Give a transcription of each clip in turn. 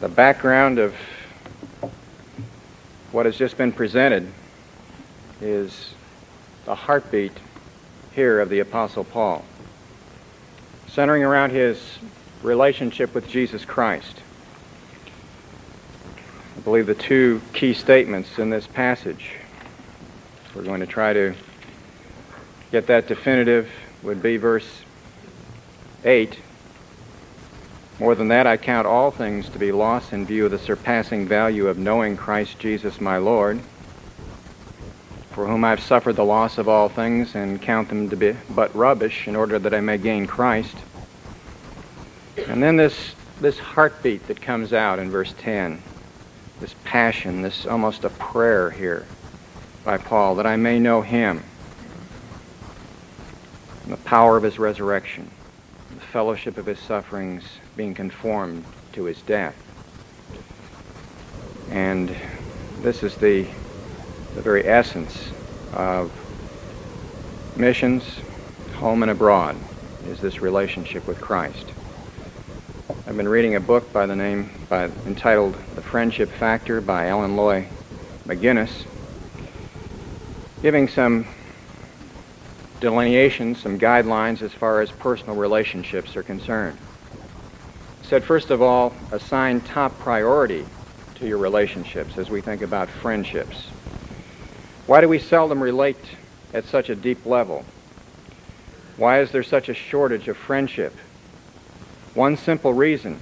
The background of what has just been presented is the heartbeat here of the Apostle Paul, centering around his relationship with Jesus Christ. I believe the two key statements in this passage, we're going to try to get that definitive, would be verse 8. More than that, I count all things to be lost in view of the surpassing value of knowing Christ Jesus my Lord, for whom I've suffered the loss of all things and count them to be but rubbish in order that I may gain Christ. And then this heartbeat that comes out in verse 10, this passion, this almost a prayer here by Paul, that I may know Him, and the power of His resurrection, the fellowship of His sufferings, being conformed to His death. And this is the very essence of missions, home and abroad, is this relationship with Christ. I've been reading a book entitled The Friendship Factor by Ellen Loy McGinnis, giving some delineations, some guidelines as far as personal relationships are concerned. It said, first of all, assign top priority to your relationships as we think about friendships. Why do we seldom relate at such a deep level? Why is there such a shortage of friendship? One simple reason: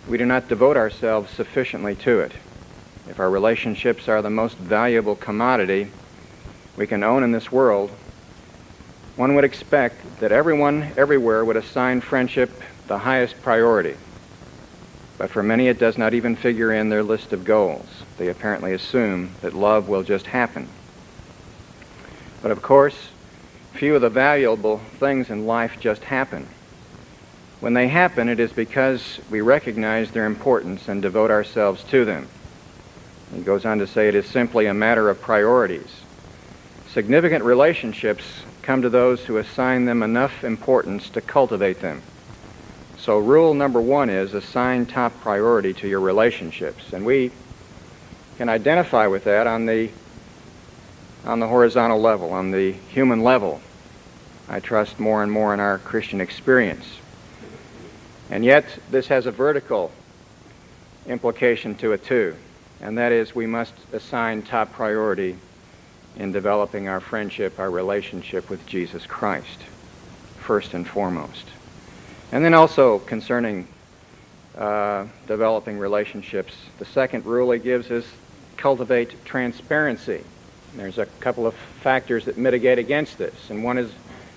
we do not devote ourselves sufficiently to it. If our relationships are the most valuable commodity we can own in this world, one would expect that everyone everywhere would assign friendship the highest priority. But for many, it does not even figure in their list of goals. They apparently assume that love will just happen. But of course, few of the valuable things in life just happen. When they happen, it is because we recognize their importance and devote ourselves to them. He goes on to say it is simply a matter of priorities. Significant relationships come to those who assign them enough importance to cultivate them. So rule number one is assign top priority to your relationships. And we can identify with that on the horizontal level, on the human level. I trust more and more in our Christian experience. And yet this has a vertical implication to it too. And that is, we must assign top priority in developing our friendship, our relationship with Jesus Christ, first and foremost. And then also concerning developing relationships, the second rule he gives is cultivate transparency. There's a couple of factors that mitigate against this, and one is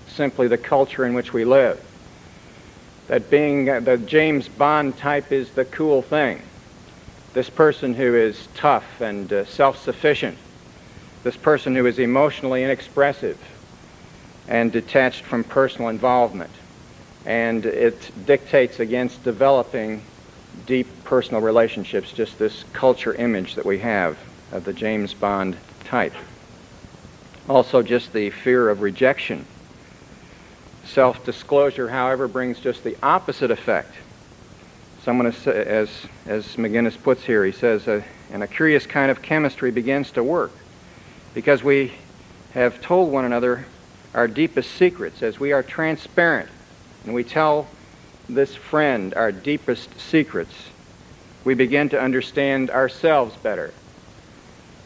simply the culture in which we live. That being the James Bond type is the cool thing. This person who is tough and self-sufficient, this person who is emotionally inexpressive and detached from personal involvement. And it dictates against developing deep personal relationships, just this culture image that we have of the James Bond type. Also, just the fear of rejection. Self-disclosure, however, brings just the opposite effect. Someone, as McGinnis puts here, he says, and a curious kind of chemistry begins to work because we have told one another our deepest secrets. As we are transparent and we tell this friend our deepest secrets, we begin to understand ourselves better.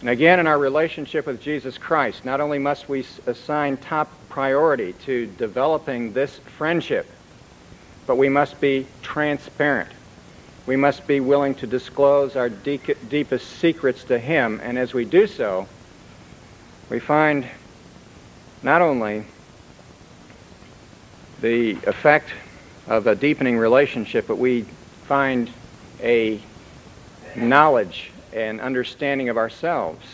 And again, in our relationship with Jesus Christ, not only must we assign top priority to developing this friendship, but we must be transparent. We must be willing to disclose our deepest secrets to Him, and as we do so, we find not only the effect of a deepening relationship, but we find a knowledge and understanding of ourselves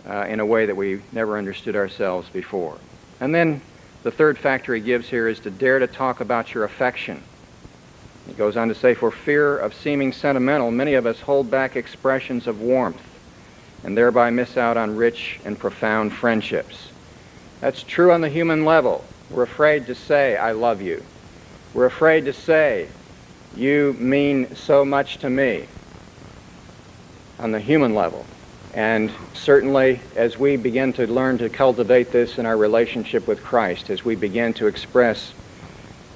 in a way that we never understood ourselves before. And then the third factor he gives here is to dare to talk about your affection. He goes on to say, for fear of seeming sentimental, many of us hold back expressions of warmth and thereby miss out on rich and profound friendships. That's true on the human level. We're afraid to say, I love you. We're afraid to say You mean so much to me on the human level. And certainly as we begin to learn to cultivate this in our relationship with Christ, as we begin to express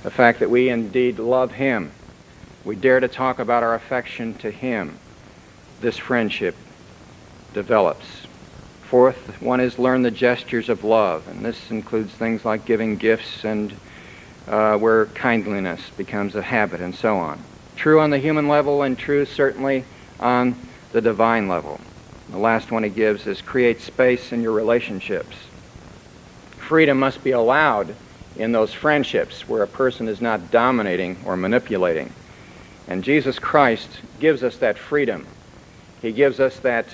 the fact that we indeed love Him, we dare to talk about our affection to Him, this friendship develops. Fourth one is learn the gestures of love, and this includes things like giving gifts and where kindliness becomes a habit and so on. True on the human level and true certainly on the divine level. The last one he gives is create space in your relationships. Freedom must be allowed in those friendships where a person is not dominating or manipulating. And Jesus Christ gives us that freedom. He gives us that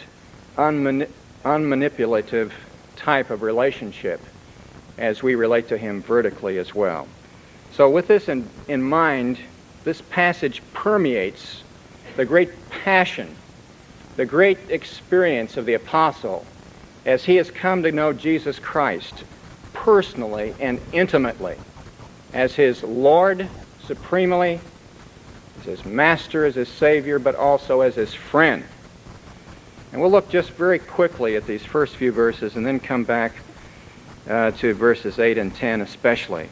unmanipulative type of relationship as we relate to Him vertically as well. So with this in mind, this passage permeates the great passion, the great experience of the apostle as he has come to know Jesus Christ personally and intimately as his Lord supremely, as his master, as his Savior, but also as his friend. And we'll look just very quickly at these first few verses and then come back to verses 8 and 10 especially.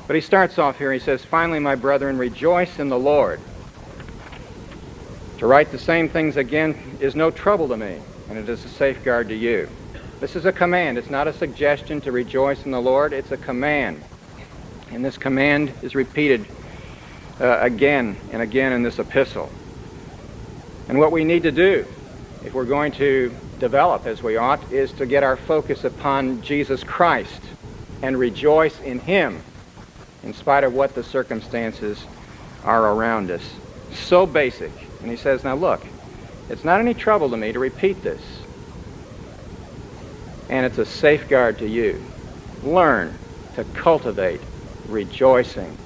But he starts off here, he says, "Finally, my brethren, rejoice in the Lord. To write the same things again is no trouble to me, and it is a safeguard to you." This is a command. It's not a suggestion to rejoice in the Lord. It's a command. And this command is repeated again and again in this epistle. And what we need to do, if we're going to develop as we ought, is to get our focus upon Jesus Christ and rejoice in Him in spite of what the circumstances are around us. So basic. And he says, now look, it's not any trouble to me to repeat this. And it's a safeguard to you. Learn to cultivate rejoicing,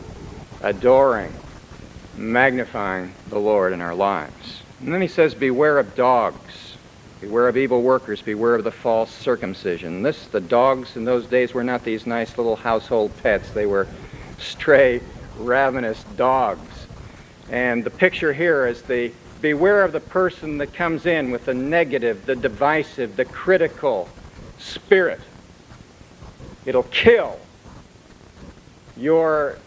adoring, magnifying the Lord in our lives. And then he says, beware of dogs, beware of evil workers, beware of the false circumcision. The dogs in those days were not these nice little household pets. They were stray, ravenous dogs. And the picture here is beware of the person that comes in with the negative, the divisive, the critical spirit. It'll kill your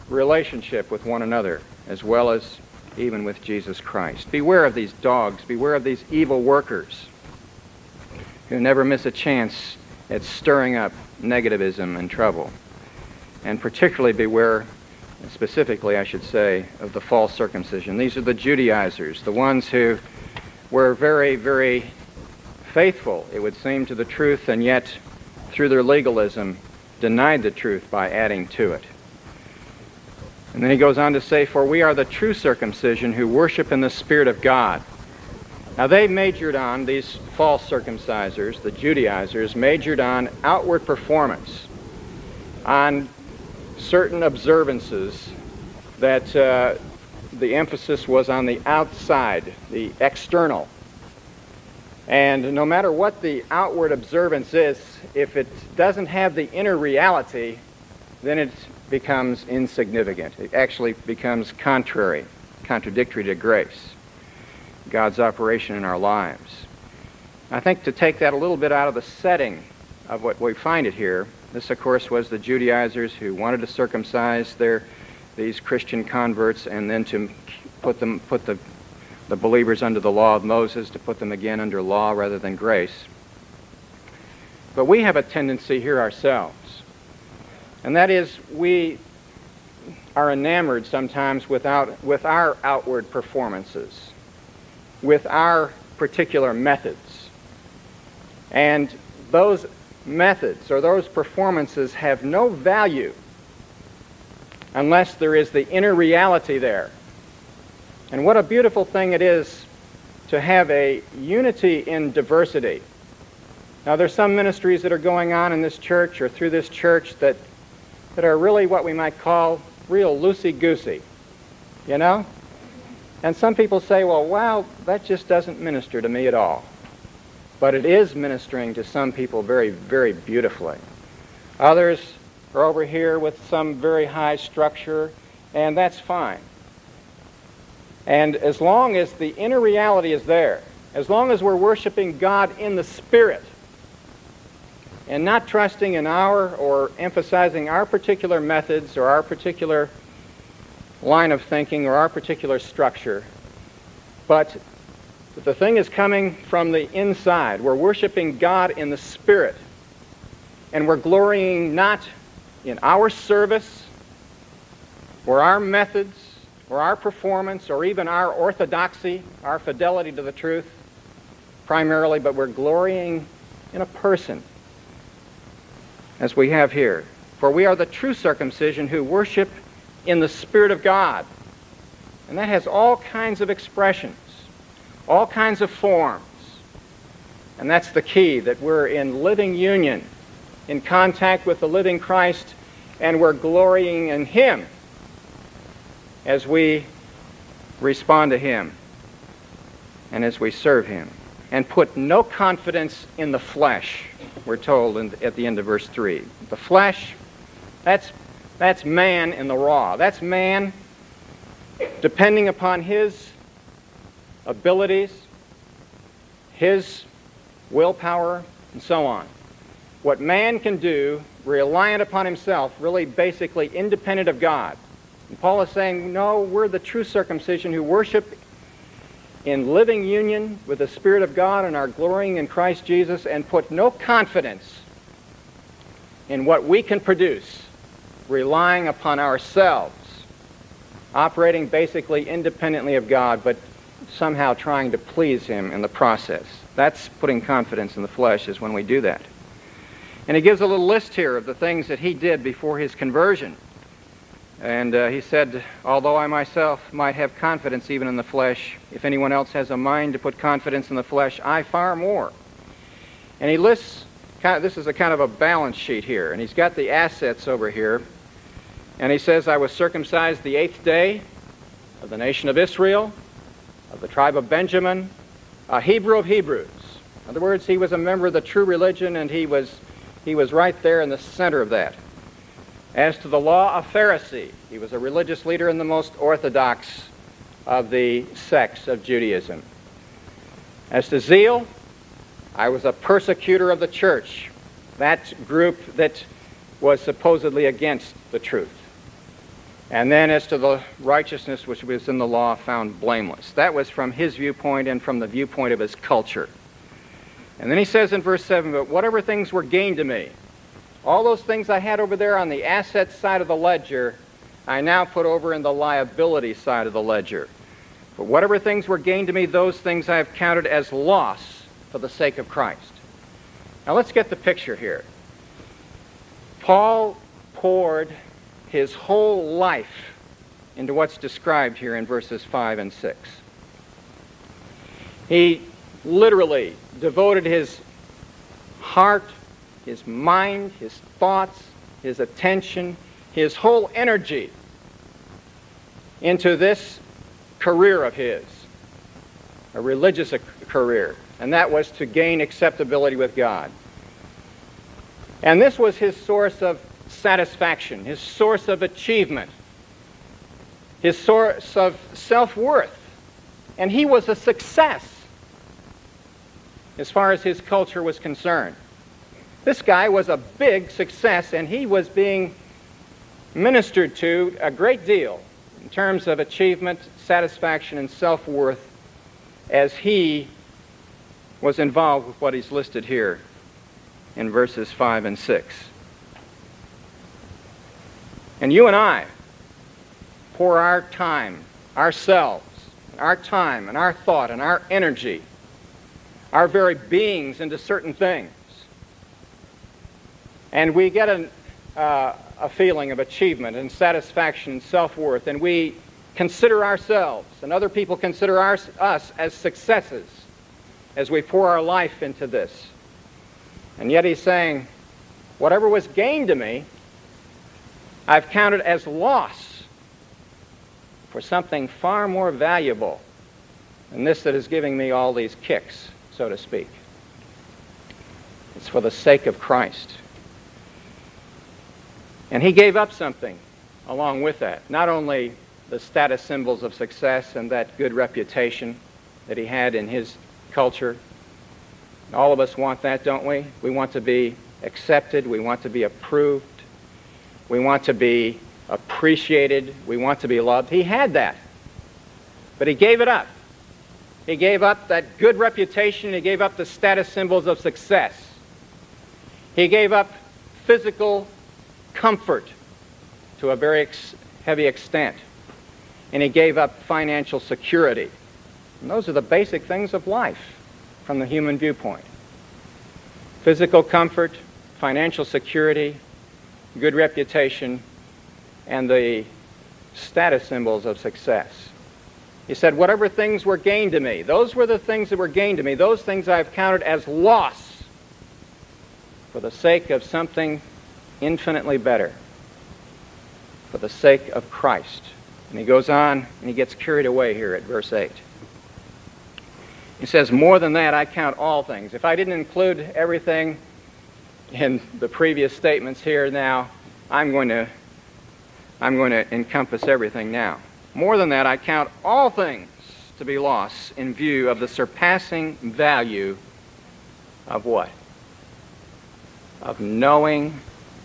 relationship with one another as well as even with Jesus Christ. Beware of these dogs. Beware of these evil workers who never miss a chance at stirring up negativism and trouble. And particularly beware, specifically I should say, of the false circumcision. These are the Judaizers, the ones who were very, very faithful, it would seem, to the truth, and yet through their legalism denied the truth by adding to it. And then he goes on to say, for we are the true circumcision who worship in the Spirit of God. Now they majored on, these false circumcisers, the Judaizers, majored on outward performance, on certain observances that the emphasis was on the outside, the external. And no matter what the outward observance is, if it doesn't have the inner reality, then it becomes insignificant. It actually becomes contradictory to grace, God's operation in our lives. I think to take that a little bit out of the setting of what we find it here, this of course was the Judaizers who wanted to circumcise these Christian converts and then to put the believers under the law of Moses, to put them again under law rather than grace. But we have a tendency here ourselves, and that is we are enamored sometimes with our outward performances, with our particular methods. And those methods or those performances have no value unless there is the inner reality there. And what a beautiful thing it is to have a unity in diversity. Now there's some ministries that are going on in this church or through this church that are really what we might call real loosey-goosey, you know? And some people say, well, wow, that just doesn't minister to me at all. But it is ministering to some people very, very beautifully. Others are over here with some very high structure, and that's fine. And as long as the inner reality is there, as long as we're worshiping God in the Spirit and not trusting in our or emphasizing our particular methods or our particular line of thinking or our particular structure, but the thing is coming from the inside. We're worshiping God in the Spirit, and we're glorying not in our service or our methods or our performance or even our orthodoxy, our fidelity to the truth primarily, but we're glorying in a person, as we have here. For we are the true circumcision who worship in the Spirit of God. And that has all kinds of expressions, all kinds of forms. And that's the key, that we're in living union, in contact with the living Christ, and we're glorying in Him as we respond to Him and as we serve Him. And put no confidence in the flesh, we're told at the end of verse 3. The flesh, that's man in the raw. That's man depending upon his abilities, his willpower, and so on. What man can do, reliant upon himself, really basically independent of God. And Paul is saying, no, we're the true circumcision who worship in living union with the Spirit of God and are glorying in Christ Jesus, and put no confidence in what we can produce, relying upon ourselves, operating basically independently of God, but somehow trying to please Him in the process. That's putting confidence in the flesh, is when we do that. And he gives a little list here of the things that he did before his conversion. And he said, although I myself might have confidence even in the flesh, if anyone else has a mind to put confidence in the flesh, I far more. And he lists, this is a kind of a balance sheet here, and he's got the assets over here. And he says, I was circumcised the 8th day of the nation of Israel, of the tribe of Benjamin, a Hebrew of Hebrews. In other words, he was a member of the true religion, and he was right there in the center of that. As to the law, a Pharisee. He was a religious leader in the most orthodox of the sects of Judaism. As to zeal, I was a persecutor of the church, that group that was supposedly against the truth. And then as to the righteousness which was in the law, found blameless. That was from his viewpoint and from the viewpoint of his culture. And then he says in verse 7, but whatever things were gained to me, all those things I had over there on the asset side of the ledger, I now put over in the liability side of the ledger. But whatever things were gained to me, those things I have counted as loss for the sake of Christ. Now let's get the picture here. Paul poured his whole life into what's described here in verses 5 and 6. He literally devoted his heart, his mind, his thoughts, his attention, his whole energy into this career of his, a religious career, and that was to gain acceptability with God. And this was his source of satisfaction, his source of achievement, his source of self-worth. And he was a success as far as his culture was concerned. This guy was a big success, and he was being ministered to a great deal in terms of achievement, satisfaction, and self-worth as he was involved with what he's listed here in verses 5 and 6. And you and I pour our time, ourselves, our time and our thought and our energy, our very beings into certain things. And we get a feeling of achievement and satisfaction and self-worth, and we consider ourselves, and other people consider us as successes as we pour our life into this. And yet he's saying, whatever was gained to me, I've counted as loss for something far more valuable than this that is giving me all these kicks, so to speak. It's for the sake of Christ. And he gave up something along with that. Not only the status symbols of success and that good reputation that he had in his culture. All of us want that, don't we? We want to be accepted. We want to be approved. We want to be appreciated. We want to be loved. He had that. But he gave it up. He gave up that good reputation. He gave up the status symbols of success. He gave up physical comfort to a very heavy extent. And he gave up financial security. And those are the basic things of life from the human viewpoint. Physical comfort, financial security, good reputation, and the status symbols of success. He said, whatever things were gained to me, those were the things that were gained to me. Those things I've counted as loss for the sake of something infinitely better, for the sake of Christ. And he goes on and he gets carried away here at verse 8. He says, more than that, I count all things. If I didn't include everything in the previous statements here now, I'm going to encompass everything now. More than that, I count all things to be lost in view of the surpassing value of what? Of knowing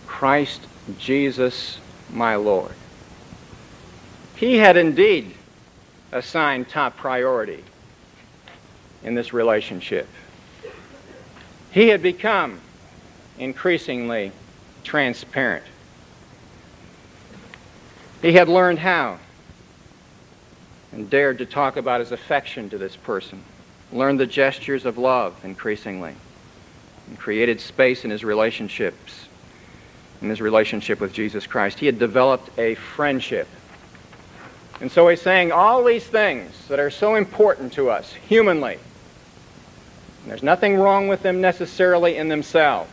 Christ Jesus my Lord. He had indeed assigned top priority in this relationship. He had become increasingly transparent. He had learned how and dared to talk about his affection to this person, learned the gestures of love increasingly, and created space in his relationships, in his relationship with Jesus Christ. He had developed a friendship. And so he's saying all these things that are so important to us humanly, and there's nothing wrong with them necessarily in themselves,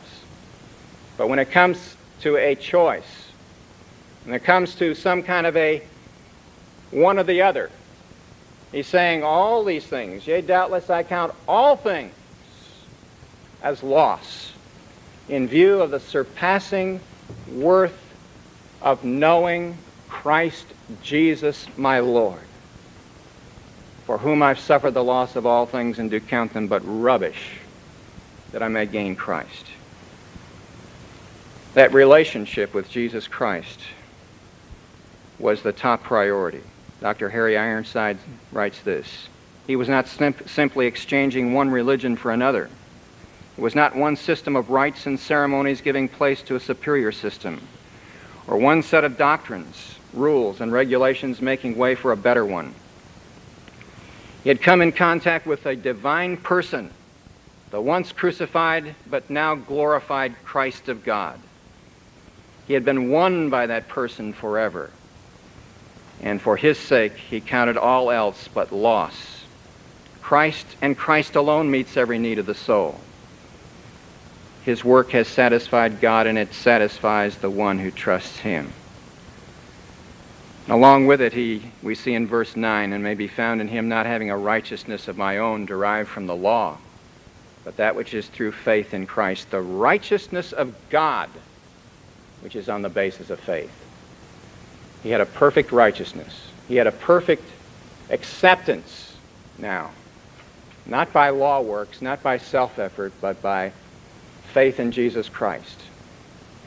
but when it comes to a choice, when it comes to some kind of a one or the other, he's saying all these things, yea, doubtless I count all things as loss in view of the surpassing worth of knowing Christ Jesus my Lord, for whom I've suffered the loss of all things and do count them but rubbish, that I may gain Christ. That relationship with Jesus Christ was the top priority. Dr. Harry Ironside writes this: he was not simply exchanging one religion for another. It was not one system of rites and ceremonies giving place to a superior system, or one set of doctrines, rules, and regulations making way for a better one. He had come in contact with a divine person, the once crucified but now glorified Christ of God. He had been won by that person forever, and for his sake he counted all else but loss. Christ and Christ alone meets every need of the soul. His work has satisfied God, and it satisfies the one who trusts him. Along with it, we see in verse 9, and may be found in him not having a righteousness of my own derived from the law, but that which is through faith in Christ, the righteousness of God, which is on the basis of faith. He had a perfect righteousness. He had a perfect acceptance now, not by law works, not by self-effort, but by faith in Jesus Christ,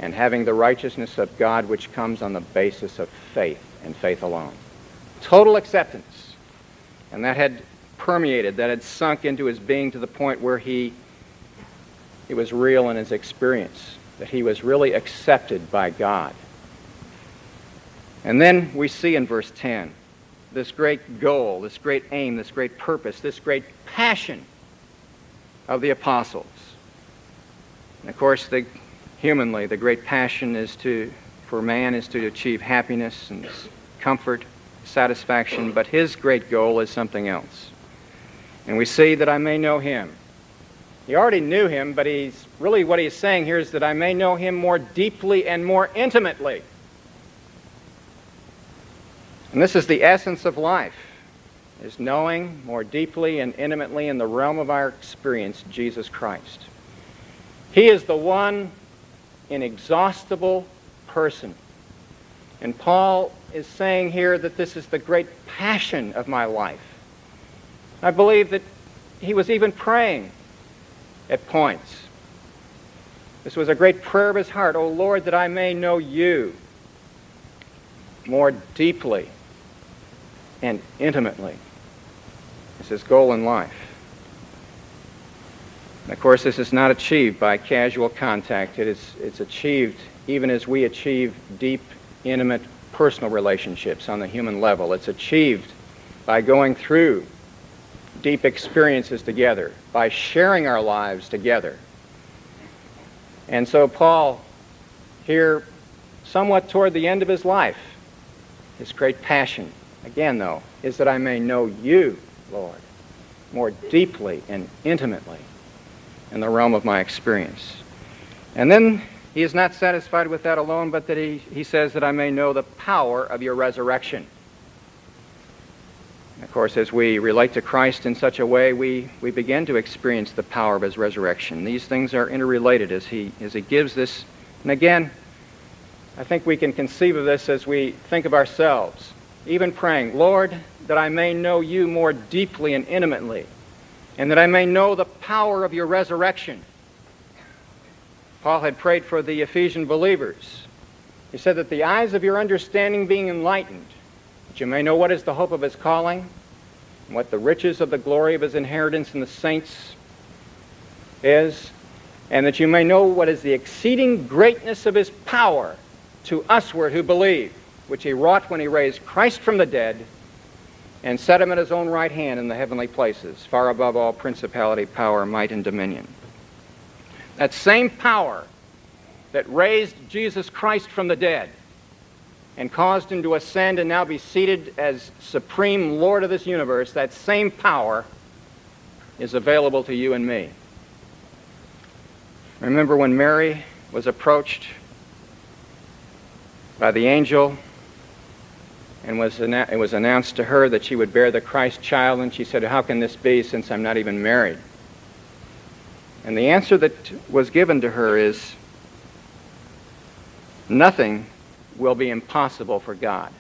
and having the righteousness of God which comes on the basis of faith and faith alone. Total acceptance. And that had permeated, that had sunk into his being to the point where it was real in his experience, that he was really accepted by God. And then we see in verse 10 this great goal, this great aim, this great purpose, this great passion of the apostles. And of course, humanly, the great passion for man is to achieve happiness and comfort, satisfaction, but his great goal is something else. And we see that I may know him. He already knew him, but what he's saying here is that I may know him more deeply and more intimately. And this is the essence of life, is knowing more deeply and intimately in the realm of our experience Jesus Christ. He is the one inexhaustible person. And Paul, is saying here that this is the great passion of my life. I believe that he was even praying at points. This was a great prayer of his heart. "O Lord, that I may know you more deeply and intimately." It's his goal in life. And of course, this is not achieved by casual contact. It's achieved even as we achieve deep, intimate, personal relationships on the human level. It's achieved by going through deep experiences together, by sharing our lives together. And so Paul, here, somewhat toward the end of his life, his great passion, again though, is that I may know you, Lord, more deeply and intimately in the realm of my experience. And then he is not satisfied with that alone, but that he says that I may know the power of your resurrection. And of course, as we relate to Christ in such a way, we begin to experience the power of his resurrection. These things are interrelated as he gives this. And again, I think we can conceive of this as we think of ourselves, even praying, "Lord, that I may know you more deeply and intimately, and that I may know the power of your resurrection." Paul had prayed for the Ephesian believers. He said that the eyes of your understanding being enlightened, that you may know what is the hope of his calling, and what the riches of the glory of his inheritance in the saints is, and that you may know what is the exceeding greatness of his power to usward who believe, which he wrought when he raised Christ from the dead and set him at his own right hand in the heavenly places, far above all principality, power, might, and dominion. That same power that raised Jesus Christ from the dead and caused him to ascend and now be seated as supreme Lord of this universe, that same power is available to you and me. Remember when Mary was approached by the angel, and it was announced to her that she would bear the Christ child, and she said, "How can this be since I'm not even married?" And the answer that was given to her is, "Nothing will be impossible for God."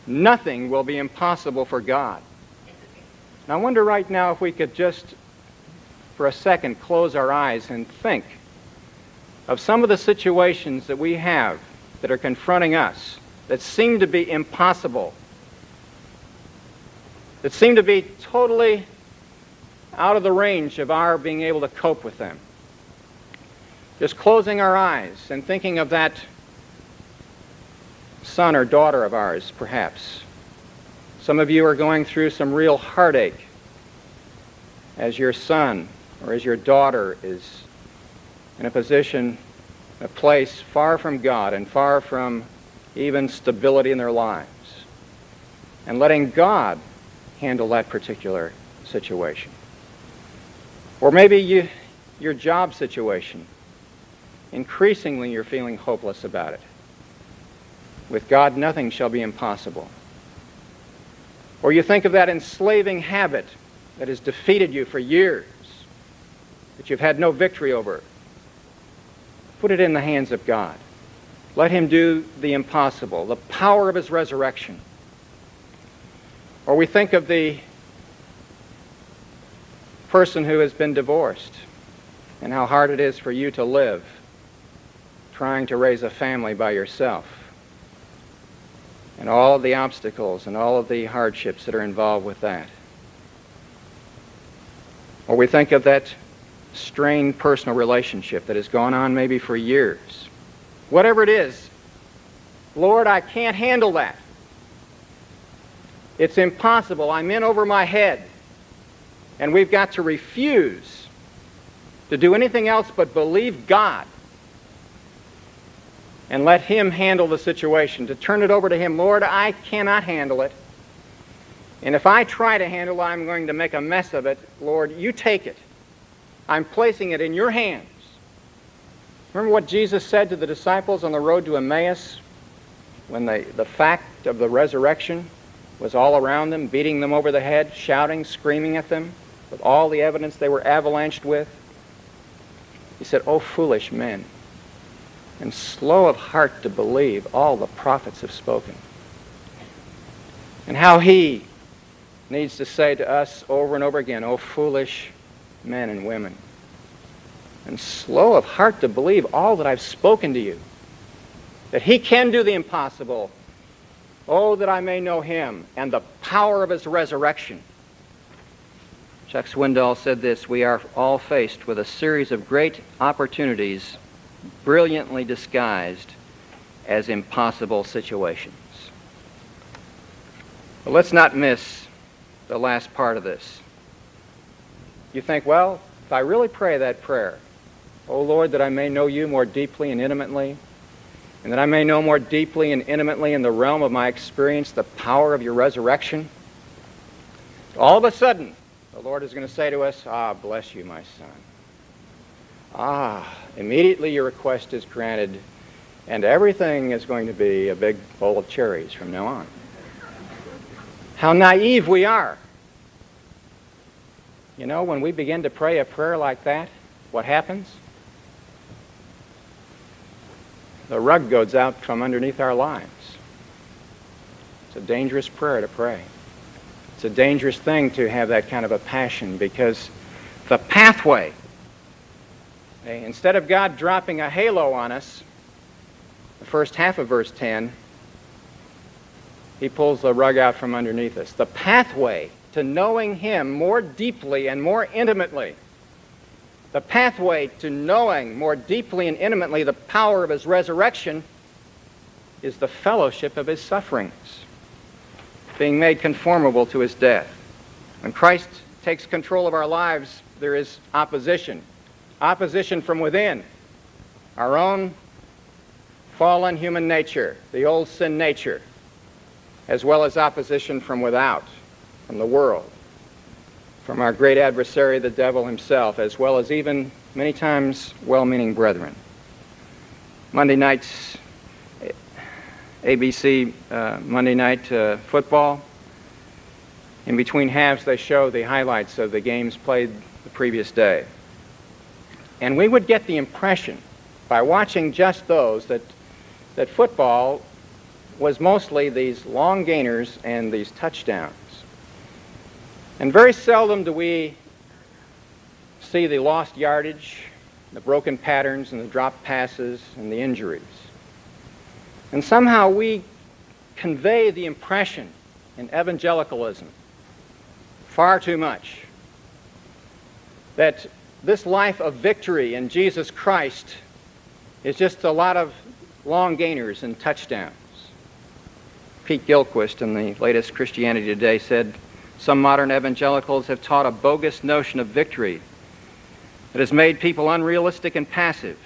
Nothing will be impossible for God. And I wonder right now if we could just, for a second, close our eyes and think of some of the situations that we have that are confronting us that seem to be impossible, that seem to be totally out of the range of our being able to cope with them. Just closing our eyes and thinking of that son or daughter of ours, perhaps. Some of you are going through some real heartache as your son or as your daughter is in a position, a place far from God and far from even stability in their lives. And letting God handle that particular situation. Or maybe your job situation. Increasingly you're feeling hopeless about it. With God, nothing shall be impossible. Or you think of that enslaving habit that has defeated you for years, that you've had no victory over. Put it in the hands of God. Let him do the impossible, the power of his resurrection. Or we think of the person who has been divorced and how hard it is for you to live trying to raise a family by yourself, and all of the obstacles and all of the hardships that are involved with that. Or we think of that strained personal relationship that has gone on maybe for years. Whatever it is, Lord, I can't handle that. It's impossible. I'm in over my head. And we've got to refuse to do anything else but believe God and let him handle the situation, to turn it over to him. Lord, I cannot handle it. And if I try to handle it, I'm going to make a mess of it. Lord, you take it. I'm placing it in your hands. Remember what Jesus said to the disciples on the road to Emmaus when the fact of the resurrection was all around them, beating them over the head, shouting, screaming at them with all the evidence they were avalanched with? He said, "Oh, foolish men, and slow of heart to believe all the prophets have spoken. And how he needs to say to us over and over again, "O foolish men and women," and slow of heart to believe all that I've spoken to you, that he can do the impossible. Oh, that I may know him and the power of his resurrection. Chuck Swindoll said this: we are all faced with a series of great opportunities brilliantly disguised as impossible situations. But let's not miss the last part of this. You think, well, if I really pray that prayer, "Oh Lord, that I may know you more deeply and intimately, and that I may know more deeply and intimately in the realm of my experience the power of your resurrection," all of a sudden, the Lord is going to say to us, "Ah, bless you, my son. Ah, immediately your request is granted, and everything is going to be a big bowl of cherries from now on." How naive we are. You know, when we begin to pray a prayer like that, what happens? The rug goes out from underneath our lives. It's a dangerous prayer to pray. It's a dangerous thing to have that kind of a passion, because the pathway, instead of God dropping a halo on us, the first half of verse 10, he pulls the rug out from underneath us. The pathway to knowing him more deeply and more intimately, the pathway to knowing more deeply and intimately the power of his resurrection, is the fellowship of his sufferings, being made conformable to his death. When Christ takes control of our lives, there is opposition. Opposition from within, our own fallen human nature, the old sin nature, as well as opposition from without, from the world, from our great adversary, the devil himself, as well as even many times well-meaning brethren. Monday nights, ABC Monday night football, in between halves they show the highlights of the games played the previous day. And we would get the impression, by watching just those, that football was mostly these long gainers and these touchdowns. And very seldom do we see the lost yardage, the broken patterns, and the dropped passes, and the injuries. And somehow we convey the impression in evangelicalism far too much that this life of victory in Jesus Christ is just a lot of long gainers and touchdowns. Pete Gilchrist in the latest Christianity Today said, "Some modern evangelicals have taught a bogus notion of victory that has made people unrealistic and passive.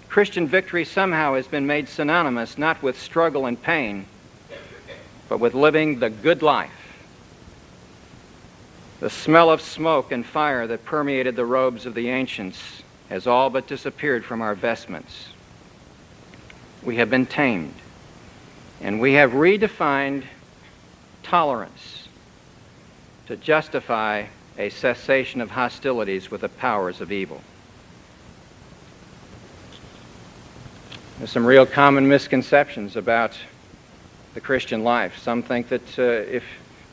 Christian victory somehow has been made synonymous not with struggle and pain, but with living the good life. The smell of smoke and fire that permeated the robes of the ancients has all but disappeared from our vestments. We have been tamed, and we have redefined tolerance to justify a cessation of hostilities with the powers of evil." There's some real common misconceptions about the Christian life. Some think that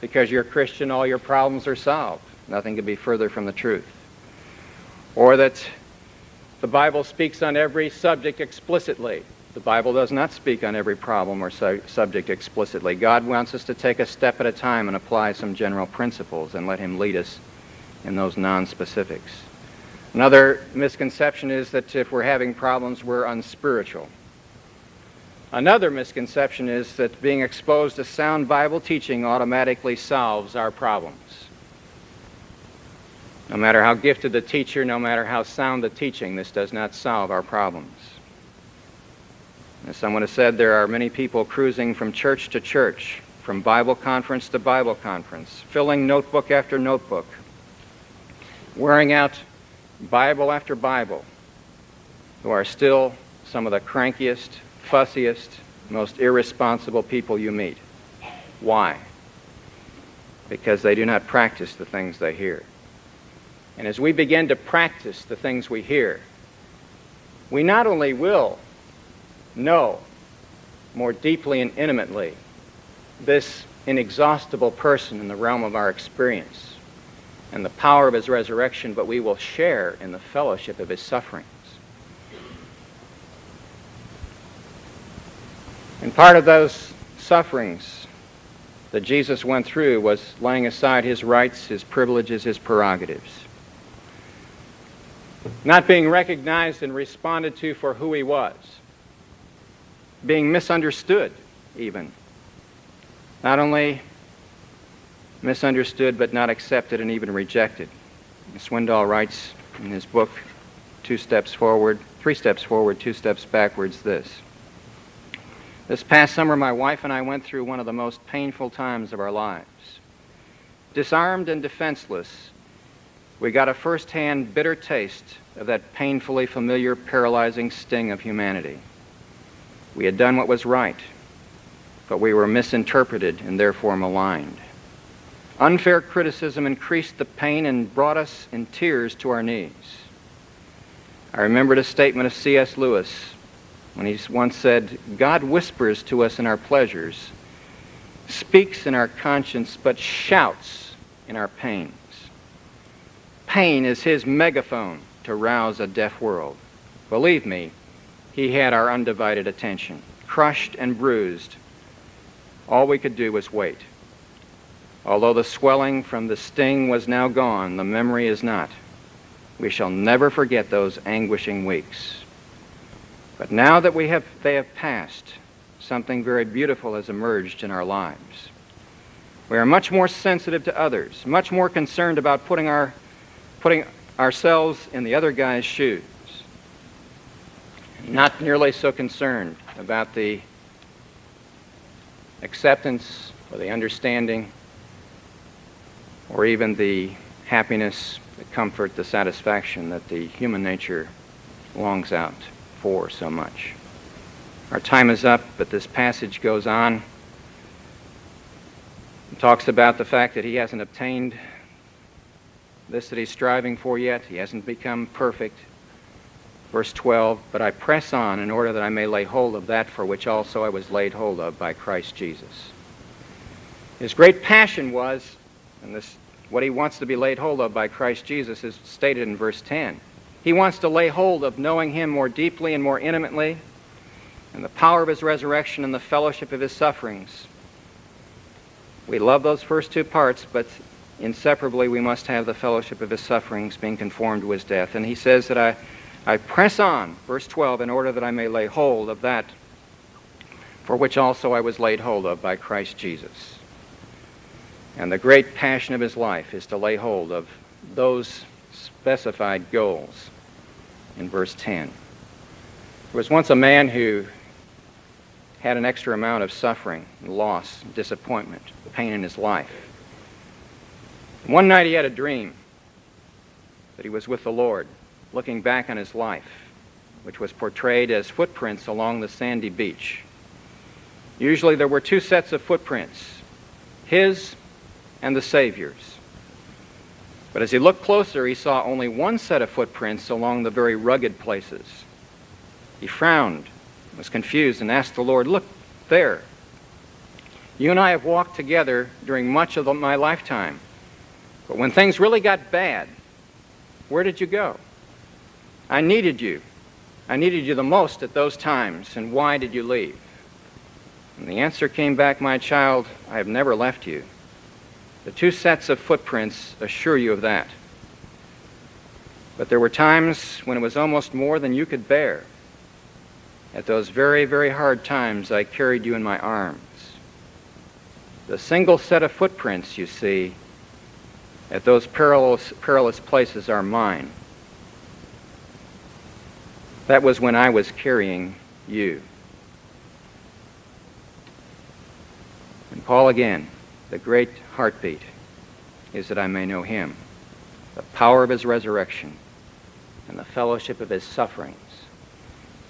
because you're a Christian, all your problems are solved. Nothing could be further from the truth. Or that the Bible speaks on every subject explicitly. The Bible does not speak on every problem or subject explicitly. God wants us to take a step at a time and apply some general principles and let him lead us in those non-specifics. Another misconception is that if we're having problems, we're unspiritual. Another misconception is that being exposed to sound Bible teaching automatically solves our problems. No matter how gifted the teacher, no matter how sound the teaching, this does not solve our problems. As someone has said, there are many people cruising from church to church, from Bible conference to Bible conference, filling notebook after notebook, wearing out Bible after Bible, who are still some of the crankiest, fussiest, most irresponsible people you meet. Why? Because they do not practice the things they hear. And as we begin to practice the things we hear, we not only will know more deeply and intimately this inexhaustible person in the realm of our experience and the power of his resurrection, but we will share in the fellowship of his sufferings. And part of those sufferings that Jesus went through was laying aside his rights, his privileges, his prerogatives. Not being recognized and responded to for who he was. Being misunderstood, even. Not only misunderstood, but not accepted and even rejected. Swindoll writes in his book, 3 Steps Forward, 2 Steps Backwards, this. This past summer, my wife and I went through one of the most painful times of our lives. Disarmed and defenseless, we got a first-hand bitter taste of that painfully familiar, paralyzing sting of humanity. We had done what was right, but we were misinterpreted and therefore maligned. Unfair criticism increased the pain and brought us in tears to our knees. I remembered a statement of C.S. Lewis when he once said, "God whispers to us in our pleasures, speaks in our conscience, but shouts in our pains." Pain is his megaphone to rouse a deaf world. Believe me, he had our undivided attention. Crushed and bruised, all we could do was wait. Although the swelling from the sting was now gone, the memory is not. We shall never forget those anguishing weeks. But now that they have passed, something very beautiful has emerged in our lives. We are much more sensitive to others, much more concerned about putting ourselves in the other guy's shoes. Not nearly so concerned about the acceptance or the understanding or even the happiness, the comfort, the satisfaction that the human nature longs out for so much. Our time is up, but this passage goes on. It talks about the fact that he hasn't obtained this that he's striving for yet. He hasn't become perfect. Verse 12, "But I press on in order that I may lay hold of that for which also I was laid hold of by Christ Jesus." His great passion was, and this, what he wants to be laid hold of by Christ Jesus is stated in verse 10. He wants to lay hold of knowing him more deeply and more intimately, and the power of his resurrection and the fellowship of his sufferings. We love those first two parts, but inseparably we must have the fellowship of his sufferings, being conformed to his death. And he says that I press on, verse 12, in order that I may lay hold of that for which also I was laid hold of by Christ Jesus. And the great passion of his life is to lay hold of those specified goals in verse 10. There was once a man who had an extra amount of suffering, loss, disappointment, pain in his life. One night he had a dream that he was with the Lord, looking back on his life, which was portrayed as footprints along the sandy beach. Usually there were two sets of footprints, his and the Savior's. But as he looked closer, he saw only one set of footprints along the very rugged places. He frowned, was confused, and asked the Lord, "Look, there. You and I have walked together during much of my lifetime. But when things really got bad, where did you go? I needed you. I needed you the most at those times, and why did you leave?" And the answer came back, "My child, I have never left you. The two sets of footprints assure you of that. But there were times when it was almost more than you could bear. At those very, very hard times, I carried you in my arms. The single set of footprints, you see, at those perilous places are mine. That was when I was carrying you." And Paul again, the great heartbeat is that I may know him, the power of his resurrection, and the fellowship of his sufferings,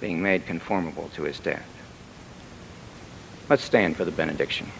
being made conformable to his death. Let's stand for the benediction.